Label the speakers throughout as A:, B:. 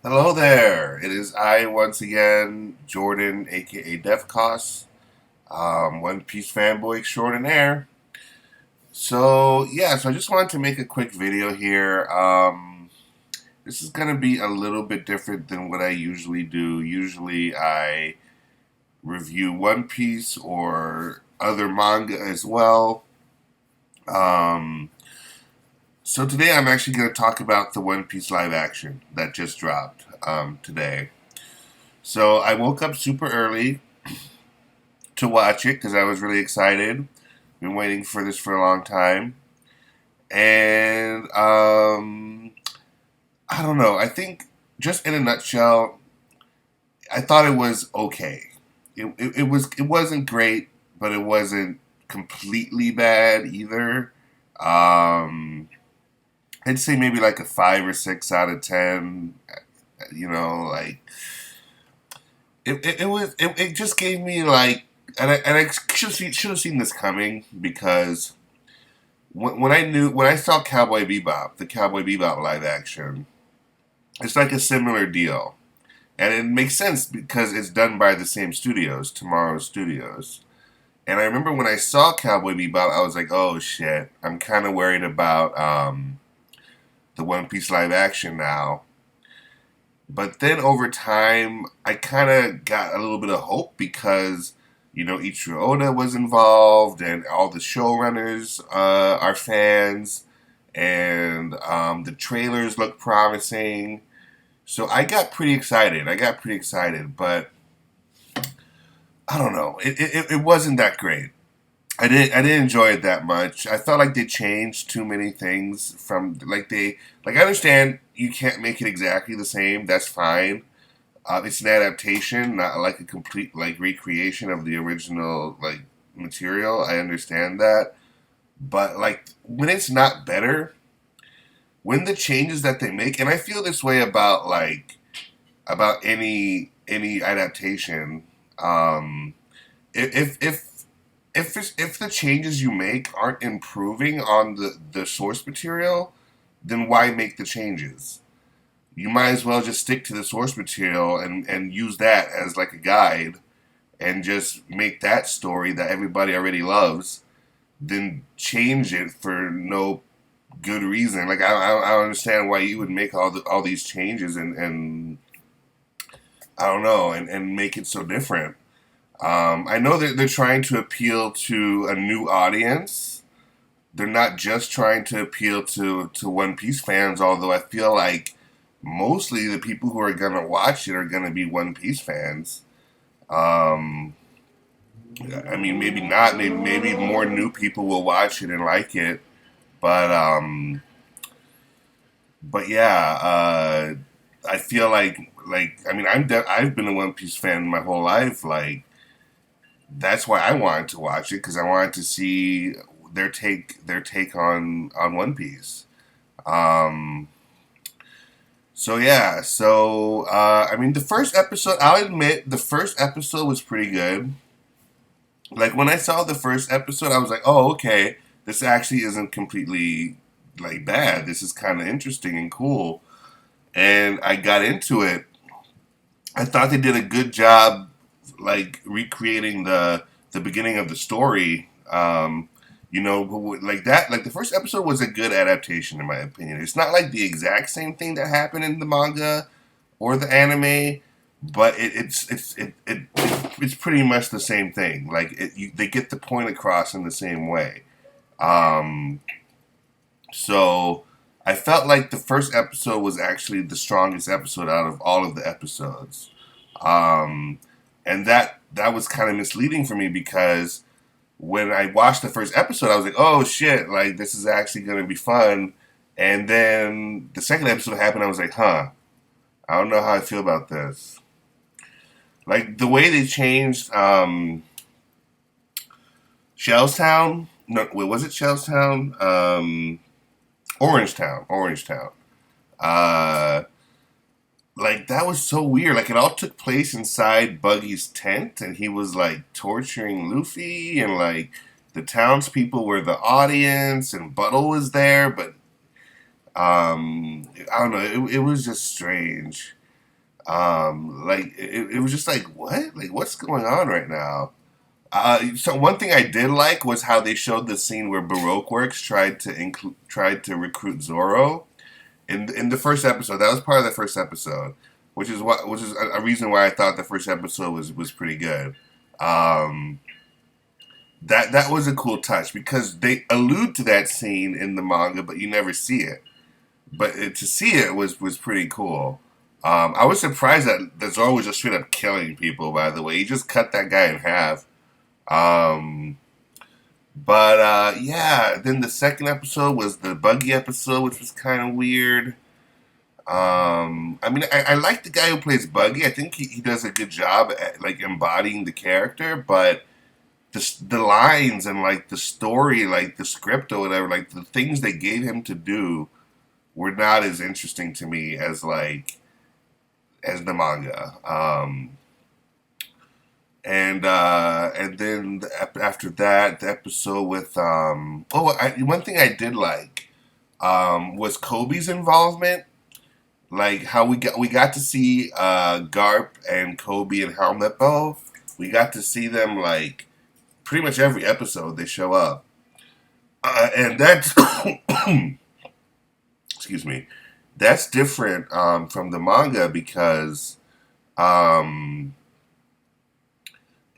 A: Hello there. It is I once again, Jordan, aka Defcos, One Piece fanboy extraordinaire. So I just wanted to make a quick video here. This is gonna be a little bit different than what I usually do. Usually, I review One Piece or other manga as well. Um, so today, I'm actually gonna talk about the One Piece live action that just dropped today. So I woke up super early to watch it because I was really excited. Been waiting for this for a long time, and I don't know. I think just in a nutshell, I thought it was okay. It wasn't great, but it wasn't completely bad either. Um, I'd say maybe like a 5 or 6 out of 10. You know, like it just gave me like, and I should have seen this coming because when I saw Cowboy Bebop, the Cowboy Bebop live action, it's like a similar deal, and it makes sense because it's done by the same studios, Tomorrow Studios. And I remember when I saw Cowboy Bebop, I was like, oh shit, I'm kind of worried about the One Piece live action now. But then over time, I kind of got a little bit of hope because, Ichiro Oda was involved and all the showrunners are fans and the trailers look promising. So I got pretty excited. But I don't know. It wasn't that great. I didn't enjoy it that much. I felt like they changed too many things from I understand you can't make it exactly the same. That's fine. It's an adaptation, not like a complete like recreation of the original like material. I understand that, but like when it's not better, when the changes that they make, and I feel this way about about any adaptation. Um, if the changes you make aren't improving on the source material, then why make the changes? You might as well just stick to the source material and use that as like a guide and just make that story that everybody already loves, then change it for no good reason. Like I don't understand why you would make all these changes and I don't know and make it so different. I know that they're trying to appeal to a new audience. They're not just trying to appeal to One Piece fans, although I feel like mostly the people who are gonna watch it are gonna be One Piece fans. Um, I mean, maybe not. Maybe more new people will watch it and like it. But but yeah, I feel like I mean I've been a One Piece fan my whole life. Like that's why I wanted to watch it because I wanted to see their take on One Piece. Um, I mean, the first episode, I'll admit, the first episode was pretty good. Like when I saw the first episode, I was like, oh, okay, this actually isn't completely like bad. This is kind of interesting and cool. And I got into it. I thought they did a good job, like recreating the beginning of the story. Like that. Like the first episode was a good adaptation, in my opinion. It's not like the exact same thing that happened in the manga or the anime, but it's pretty much the same thing. They get the point across in the same way. Um, so I felt like the first episode was actually the strongest episode out of all of the episodes. Um, and that was kind of misleading for me because when I watched the first episode, I was like, "Oh shit! Like this is actually going to be fun." And then the second episode happened. I was like, "Huh? I don't know how I feel about this." Like the way they changed Shellstown. No, wait, was it Shellstown? Orangetown. Orangetown. Uh, like that was so weird. Like it all took place inside Buggy's tent, and he was like torturing Luffy, and like the townspeople were the audience, and Buttle was there, but I don't know. It was just strange. Like it was just like what? Like what's going on right now? So one thing I did like was how they showed the scene where Baroque Works tried to recruit Zorro in the first episode. That was part of the first episode, which is a reason why I thought the first episode was pretty good. Um, that was a cool touch because they allude to that scene in the manga, but you never see it. But to see it was pretty cool. I was surprised that Zoro was just straight up killing people. By the way, he just cut that guy in half. Um, but yeah, then the second episode was the Buggy episode, which was kind of weird. I mean, I like the guy who plays Buggy. I think he does a good job at like embodying the character, but the lines and like the story, like the script or whatever, like the things they gave him to do were not as interesting to me as like as the manga. And then after that, the episode with one thing I did like was Kobe's involvement, like how we got to see Garp and Kobe and Helmet Bow. We got to see them like pretty much every episode they show up, and that's excuse me, that's different from the manga because um,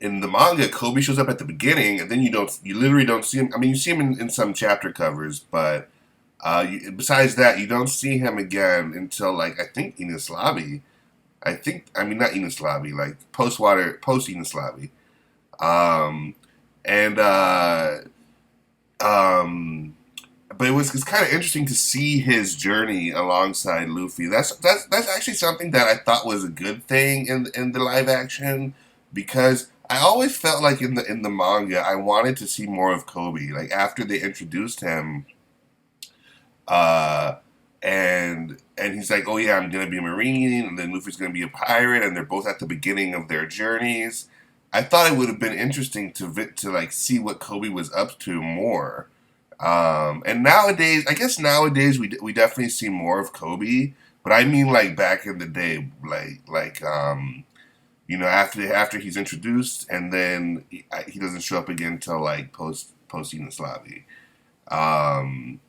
A: in the manga Kobe shows up at the beginning and then you literally don't see him. I mean, you see him in some chapter covers, but besides that, you don't see him again until like I think Enies Lobby. I mean not Enies Lobby, like post Enies Lobby. Um, and um, but it's kind of interesting to see his journey alongside Luffy. That's actually something that I thought was a good thing in the live action because I always felt like in the manga I wanted to see more of Kobe. Like after they introduced him, uh, and he's like, oh yeah, I'm gonna be a marine, and then Luffy's gonna be a pirate, and they're both at the beginning of their journeys. I thought it would have been interesting to like see what Kobe was up to more. And nowadays, I guess nowadays we definitely see more of Kobe, but I mean like back in the day, you know after he's introduced, and then he doesn't show up again until like post Yugoslavi. Um,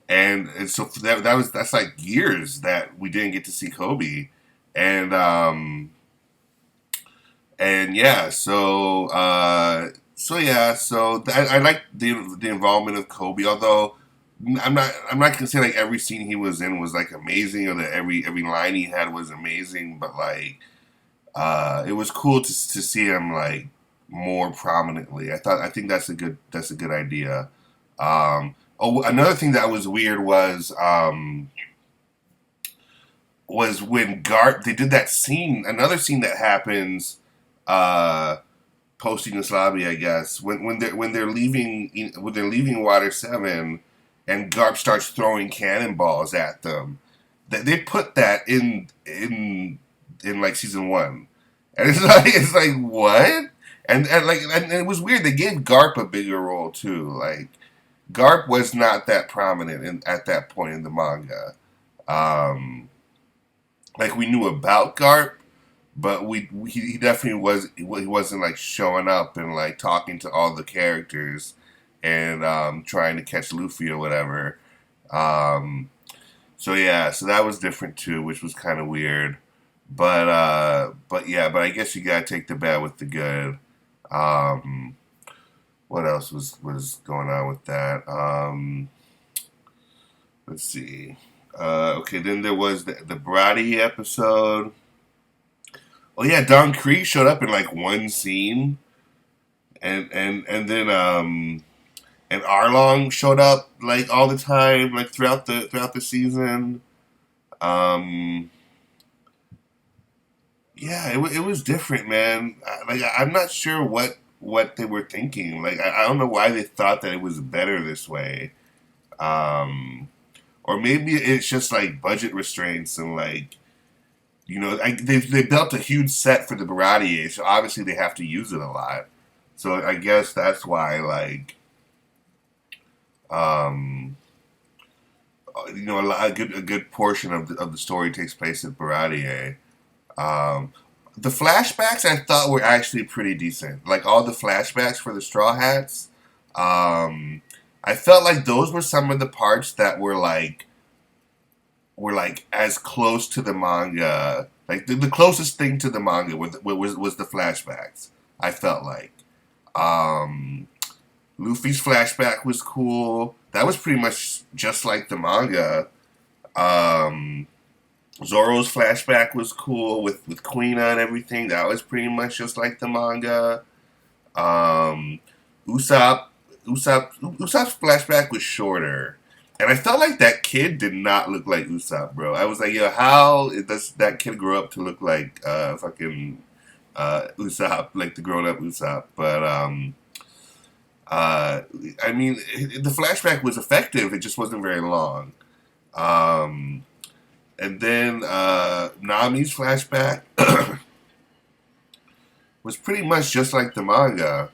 A: and so that's like years that we didn't get to see Kobe, and yeah, I like the involvement of Kobe. Although I'm not gonna say like every scene he was in was like amazing or that every line he had was amazing, but like it was cool to see him like more prominently. I think that's a good idea. Another thing that was weird was when Garp they did that scene. Another scene that happens uh, post Yugoslavia, I guess, when they're leaving Water Seven, and Garp starts throwing cannonballs at them. They put that in like season one, and it's like what? And it was weird. They gave Garp a bigger role too. Like Garp was not that prominent at that point in the manga. Um, like we knew about Garp, but he definitely he wasn't like showing up and like talking to all the characters and trying to catch Luffy or whatever. Um, so yeah, so that was different too, which was kind of weird. But yeah, but I guess you gotta take the bad with the good. Um, what else was going on with that? Let's see. Okay, then there was the Brady episode. Oh yeah, Don Krieg showed up in like one scene, and then and Arlong showed up like all the time, like throughout the season. Um, yeah, it was different, man. I'm not sure what they were thinking. Like I don't know why they thought that it was better this way. Um, or maybe it's just like budget restraints and like they built a huge set for the Baratier, so obviously they have to use it a lot. So I guess that's why um, a good portion of the story takes place at Baratier. Um, the flashbacks I thought were actually pretty decent. Like all the flashbacks for the Straw Hats. Um, I felt like those were some of the parts that were like as close to the manga. Like the closest thing to the manga was the flashbacks. I felt like. Um, Luffy's flashback was cool. That was pretty much just like the manga. Um, Zoro's flashback was cool with Quina and everything. That was pretty much just like the manga. Um, Usopp, Usopp's flashback was shorter, and I felt like that kid did not look like Usopp, bro. I was like, yo, how does that kid grow up to look like fucking Usopp, like the grown up Usopp? But uh, I mean, the flashback was effective. It just wasn't very long. Um, and then Nami's flashback was pretty much just like the manga.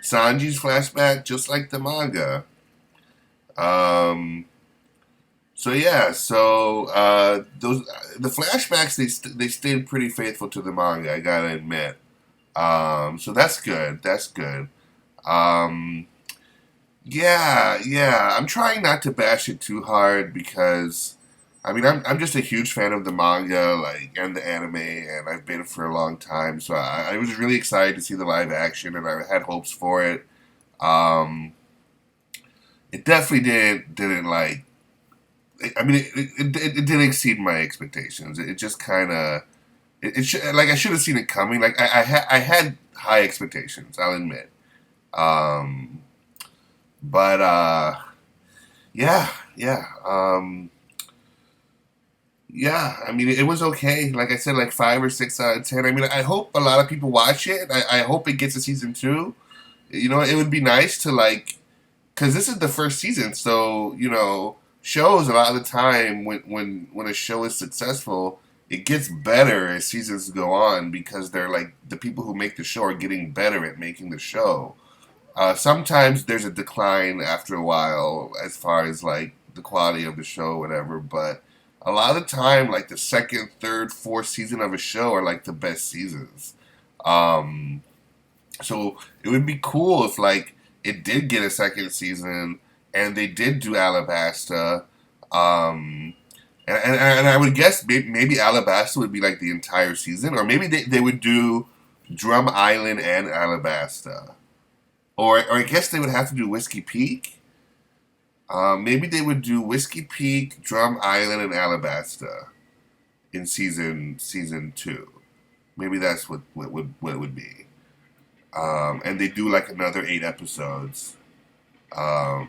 A: Sanji's flashback, just like the manga. Um, so yeah, so those the flashbacks they stayed pretty faithful to the manga. I gotta admit. So that's good. That's good. Um, yeah, yeah. I'm trying not to bash it too hard because I mean I'm just a huge fan of the manga like and the anime and I've been for a long time. So I was really excited to see the live action and I had hopes for it. Um, it definitely didn't like. I mean, it didn't exceed my expectations. It just kind of like I should have seen it coming. Like I had high expectations. I'll admit. Um, but yeah, yeah, yeah. I mean, it was okay. Like I said, like 5 or 6 out of 10. I mean, I hope a lot of people watch it. I hope it gets a season 2. You know, it would be nice to like because this is the first season, so shows a lot of the time when a show is successful, it gets better as seasons go on because they're like the people who make the show are getting better at making the show. Sometimes there's a decline after a while as far as like the quality of the show, whatever. But a lot of the time, like the second, third, fourth season of a show are like the best seasons. Um, so it would be cool if like it did get a second season and they did do Alabasta. Um, and I would guess maybe Alabasta would be like the entire season, or maybe they would do Drum Island and Alabasta. Or I guess they would have to do Whiskey Peak. Maybe they would do Whiskey Peak, Drum Island, and Alabasta in season 2. Maybe that's what it would be. And they do like another 8 episodes. Um,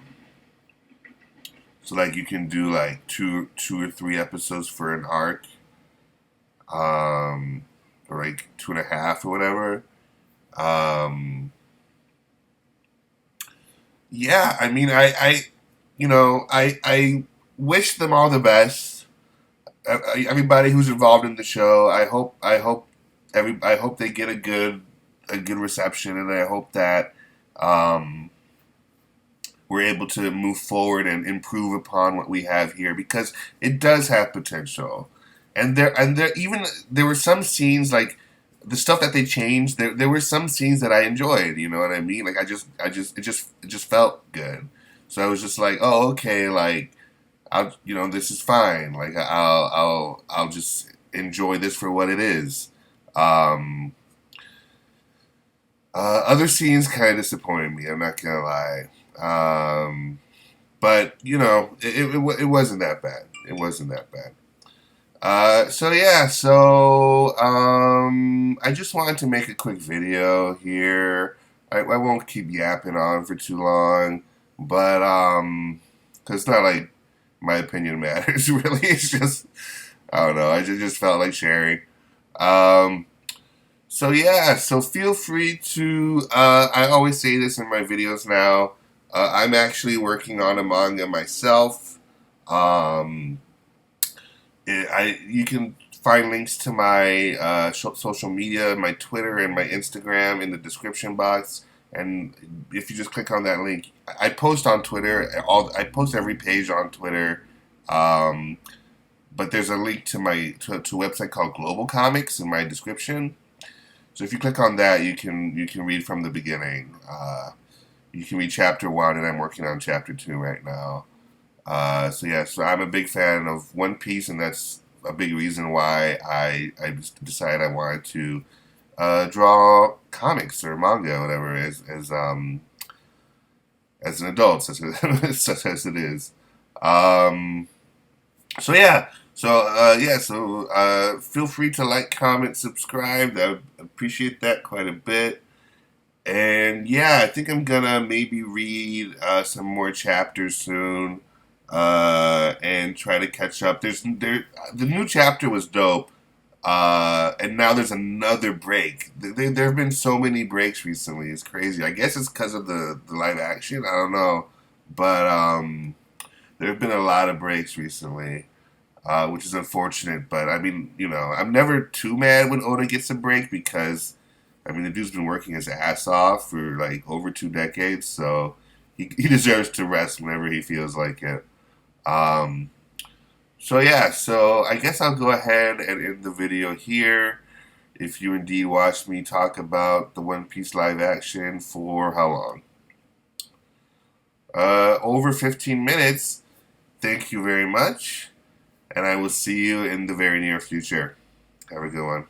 A: so like you can do like two or 3 episodes for an arc, or like 2.5 or whatever. Um, yeah, I mean, I wish them all the best. Everybody who's involved in the show, I hope they get a good reception, and I hope that um, we're able to move forward and improve upon what we have here because it does have potential. And there even there were some scenes like the stuff that they changed. There were some scenes that I enjoyed. You know what I mean? Like it just felt good. So I was just like, oh okay, like this is fine. Like I'll just enjoy this for what it is. Um, Other scenes kind of disappointed me. I'm not gonna lie. But it wasn't that bad. It wasn't that bad. So yeah, so I just wanted to make a quick video here. I won't keep yapping on for too long, but cause it's not like my opinion matters really. It's just I don't know. I just felt like sharing. Um, so yeah, so feel free to. I always say this in my videos now. I'm actually working on a manga myself. Um, you can find links to my social media, my Twitter and my Instagram in the description box. And if you just click on that link, I post on Twitter. I post every page on Twitter. Um, but there's a link to to a website called Global Comics in my description. So if you click on that, you can read from the beginning. You can read chapter 1, and I'm working on chapter 2 right now. So yeah, so I'm a big fan of One Piece, and that's a big reason why I just decided I wanted to draw comics or manga, whatever, as an adult, such as it is. Um, so yeah, feel free to like, comment, subscribe. I would appreciate that quite a bit. And yeah, I think I'm gonna maybe read some more chapters soon, and try to catch up. The new chapter was dope, and now there's another break. There have been so many breaks recently. It's crazy. I guess it's because of the live action. I don't know, but there have been a lot of breaks recently, which is unfortunate. But I mean, I'm never too mad when Oda gets a break because, I mean, the dude's been working his ass off for like over 2 decades, so he deserves to rest whenever he feels like it. Um, so yeah, so I guess I'll go ahead and end the video here. If you indeed watched me talk about the One Piece live action for how long? Over 15 minutes. Thank you very much, and I will see you in the very near future. Have a good one.